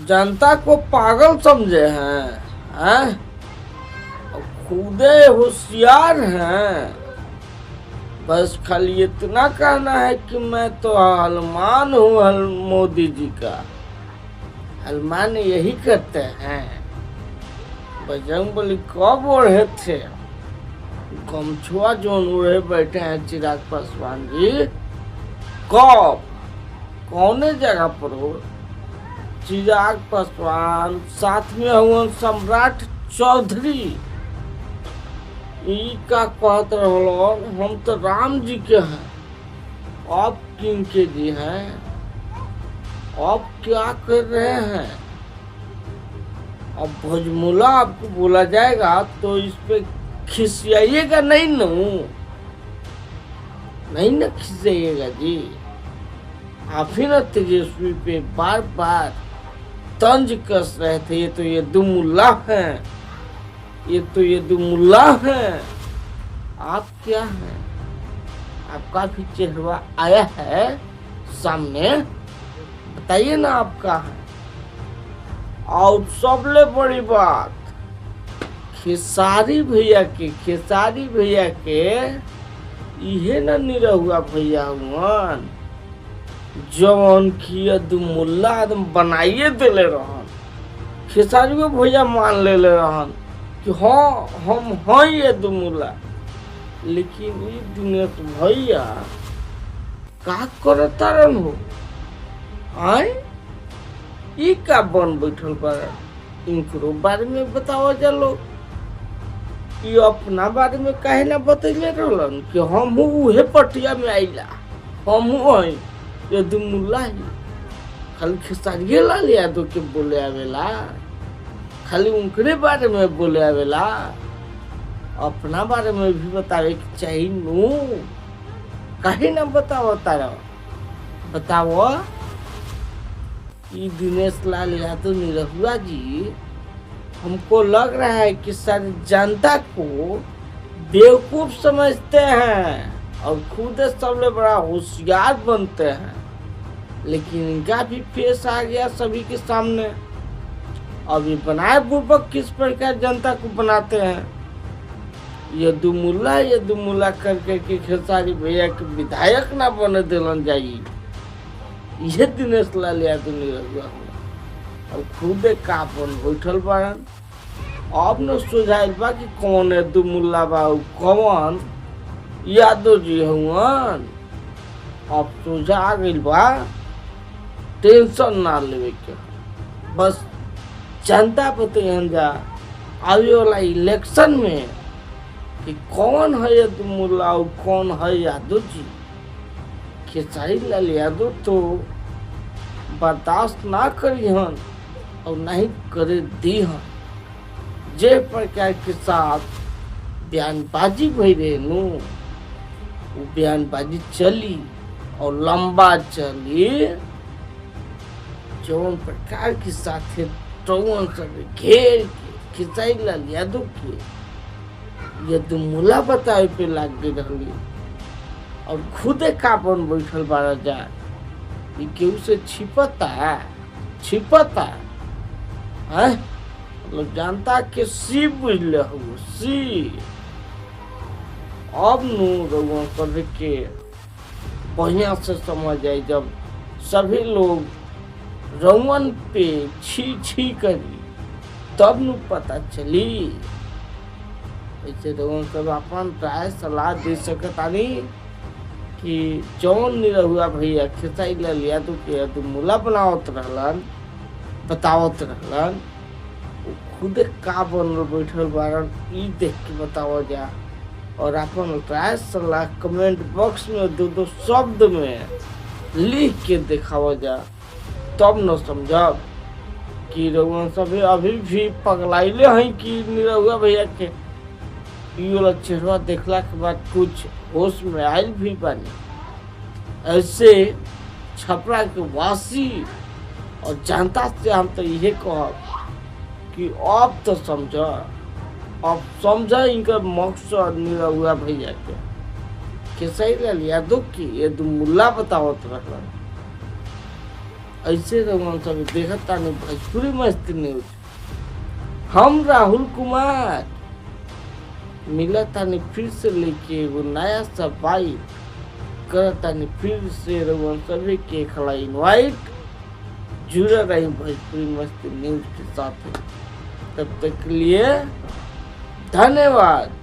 जनता को पागल समझे हैं? खुदे होशियार हैं। बस खाली इतना कहना है कि मैं तो हनुमान हूँ, मोदी जी का। हनुमान यही करते हैं। बजरंगबली कब ओढ़े थे? गमछुआ जो ओढ़े बैठे हैं चिराग पासवान जी, कब कौने जगह पर हो? चिराग पासवान साथ में हुआ सम्राट चौधरी, ई का कहते रहो हम तो राम जी के हैं, आप किनके जी हैं? आप क्या कर रहे हैं? अब भोजमुला आपको बोला जाएगा तो इस पे खिसियाइएगा नहीं न खिसियाइएगा जी। आप ही न तेजस्वी पे बार बार तंज कस रहे थे, ये दुमुल्ला हैं, ये दुमुल्ला हैं। आप क्या हैं? आपका भी चेहरा आया है सामने, बताइए ना आपका है। और सबले बड़ी बात, खेसारी भैया के इहे न निरहुआ भैया हुआन जवन की दुमुल्ला एकदम बनाइए दिले रहन। खेसारी भैया मान ले रहन कि हाँ हम हैं ये दुमुल्ला। लेकिन ये दिनेश भैया का करता रहन हो? आए ई का बन बैठल पर इनकरो बारे में बताओ चलो। ये अपना बारे में काहे ना बतैले रहलन कि हम उहे पटिया में आइला, हम हैं ये दुमुल्ला ही। खाली खेसारिये लाल यादव के बोले आवेला, खाली उनकरे बारे में बोले आवेला, अपना बारे में भी बतावे कि चाहिए नू। काहे ना बताओ तारा, बताओ। दिनेश लाल यादव निरहुआ जी, हमको लग रहा है कि सारी जनता को बेवकूफ समझते हैं और खुद सबसे बड़ा होशियार बनते हैं। लेकिन इनका भी फेस आ गया सभी के सामने। अभी बनाए बुर्बक किस प्रकार जनता को बनाते हैं। ये दुमुल्ला करके कि खेसारी भैया के विधायक ना बने दिलन जाइए। ये दिनेश लाल यादव निरहुआ और खुदे कापन बैठल बारन। अब न सुझाइल बा कि कौन है दुमुल्ला बा, कौन यादव जी हुआन। अब सोझा आ गइल बा, टेंशन ना लेवे के, बस जनता पे ध्यान जा आवे वाला इलेक्शन में कि कौन है ये दुमुल्ला और कौन है यादव जी। खेसारी लाल यादव तो बर्दाश्त ना करी हन और नहीं करे दी हन। जे प्रकार के साथ बयानबाजी भई रहे नु, वो बयानबाजी चली और लंबा चली। जौन प्रकार के साथ टोन सब घेर के खेसारी लाल यादव के ये दुमुल्ला बतावे पे लाग गई रही और खुदे कापन बैठल बारा जाए। केहू से छिपता है मतलब जनता के सी बुझले हो सी। अब नु रउआ सभी के बढ़िया से समझ आई, जब सभी लोग रउअन पे छी करी तब नु पता चली। ऐसे रउआ सब अपन राय सलाह दे सकतानी कि जौन निरहुआ भैया खेसारी लाल यादव के दुमुल्ला बनावत रहलन, बतावत रहलन, वो खुदे का बनल बैठल बारन, ई देख के बतावा जा। और अपन राय सलाह कमेंट बॉक्स में दो शब्द में लिख के दिखावा जा, तब न समझब कि रउआ सभी अभी भी पगलाइले हैं कि निरहुआ भैया के ई वाला चेहरा देखला के बाद कुछ होश में आयल भी बनी। ऐसे छपरा के वासी और जनता से हम तो यही कहब कि अब तो समझा इनका मकसद निरहुआ भैया के खेसारी लाल यादव की ये दुमुल्ला बतावत रहलन। ऐसे रमन सब देखत तानी भोजपुरी मस्ती न्यूज। हम राहुल कुमार मिला तानी फिर से लेके एगो नया सा बाइक करत तानी फिर से रमन सभी के खड़ा इनवाइट जुड़ा रही भोजपुरी मस्ती न्यूज के साथ। तब तक के लिए धन्यवाद।